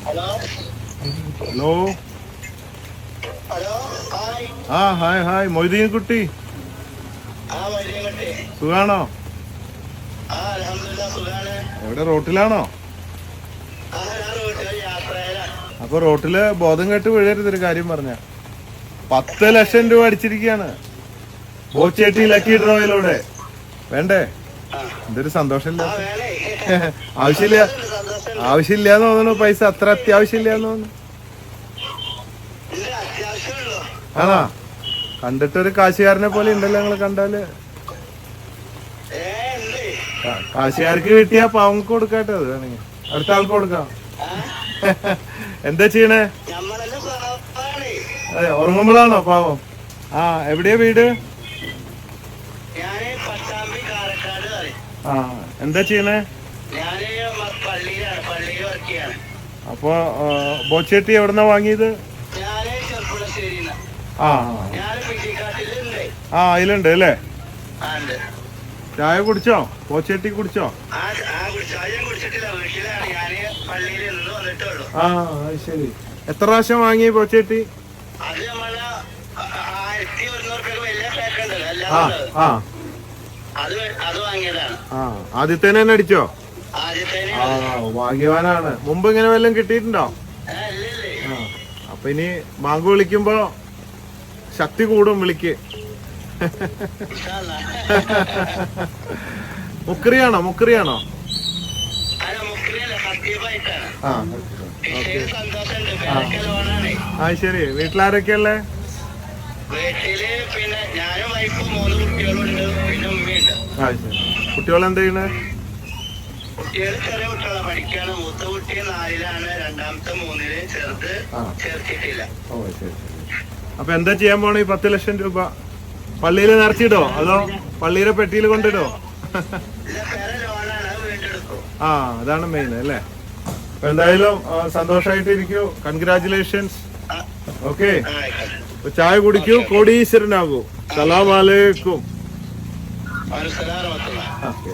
Hello. ആ hi hi Moideen കുട്ടി, സുഖാണോ? എവിടെ, റോട്ടിലാണോ? അപ്പൊ റോട്ടില് ബോധം കെട്ട് വീഴരുതൊരു കാര്യം പറഞ്ഞ. 10 ലക്ഷം രൂപ അടിച്ചിരിക്കുകയാണ് ബോച്ചേട്ടി ലക്കി ഡ്രോയിലൂടെ. വേണ്ടേ? എന്തൊരു സന്തോഷമില്ല. ആവശ്യമില്ലാന്ന് തോന്നുന്നു പൈസ, അത്ര അത്യാവശ്യമില്ലാന്ന് തോന്നുന്നു. ആണോ? കണ്ടിട്ടൊരു കാശുകാരനെ പോലെ ഉണ്ടല്ലോ നിങ്ങള് കണ്ടാല്. കാശുകാർക്ക് കിട്ടിയാ പാവങ്ങൾക്ക് കൊടുക്കാട്ടെ, അത് വേണമെങ്കിൽ അടുത്ത ആൾക്ക് കൊടുക്കാം. എന്താ ചെയ്യണേ? അതെ, ഉറങ്ങുമ്പോഴാണോ പാവം? ആ, എവിടെയാ വീട്? ആ, എന്താ ചെയ്യണേ? അപ്പൊ ബോച്ചേട്ടി എവിടെന്നാ വാങ്ങിയത്? ആ ആ, അതിലുണ്ട് അല്ലേ? ചായ കുടിച്ചോ? ബോച്ചേട്ടി കുടിച്ചോ? ആ, ശരി. എത്ര പ്രാവശ്യം വാങ്ങി ബോച്ചേട്ടി? ആ ആ ആ, ആദ്യത്തേനെ തന്നെ അടിച്ചോ? ആ, ഭാഗ്യവാനാണ്. മുമ്പ് ഇങ്ങനെ വല്ലതും കിട്ടിയിട്ടുണ്ടോ? ആ, അപ്പൊ ഇനി ബാങ്ക് വിളിക്കുമ്പോ ശക്തി കൂടും വിളിക്ക്. മുക്രിയാണോ? മുക്രിയാണോ? ആ, ഓക്കെ. ആ, ശരി. വീട്ടിലാരൊക്കെയല്ലേ? പിന്നെ ഞാനും വൈഫും 3 കുട്ടികളുണ്ട്, പിന്നെ ഉമ്മയുണ്ട്. ആ, ശരി. കുട്ടികൾ എന്താ ചെയ്യണേ? കുട്ടികൾ ചെറിയ കുട്ടികളാണ്, പഠിക്കാണ്. മൂത്ത കുട്ടി 4-ലാണ്, രണ്ടാമത്തെ 3-ല്, ചെറുത് ചേർത്തിട്ടില്ല. ഓ, ശരി. അപ്പൊ എന്താ ചെയ്യാൻ പോണേ ഈ 10 ലക്ഷം രൂപ? പള്ളിയിൽ നിറച്ചിടോ അതോ പള്ളിയിലെ പെട്ടിയിൽ കൊണ്ടിടോ? ആ, അതാണ് മെയിൻ അല്ലേ? എന്തായാലും സന്തോഷമായിട്ടിരിക്കൂ. കൺഗ്രാറ്റുലേഷൻസ്. ഓക്കെ, ചായ കുടിക്കൂ, കോടീശ്വരനാകൂ. സലാം അലൈക്കും. ഓക്കെ.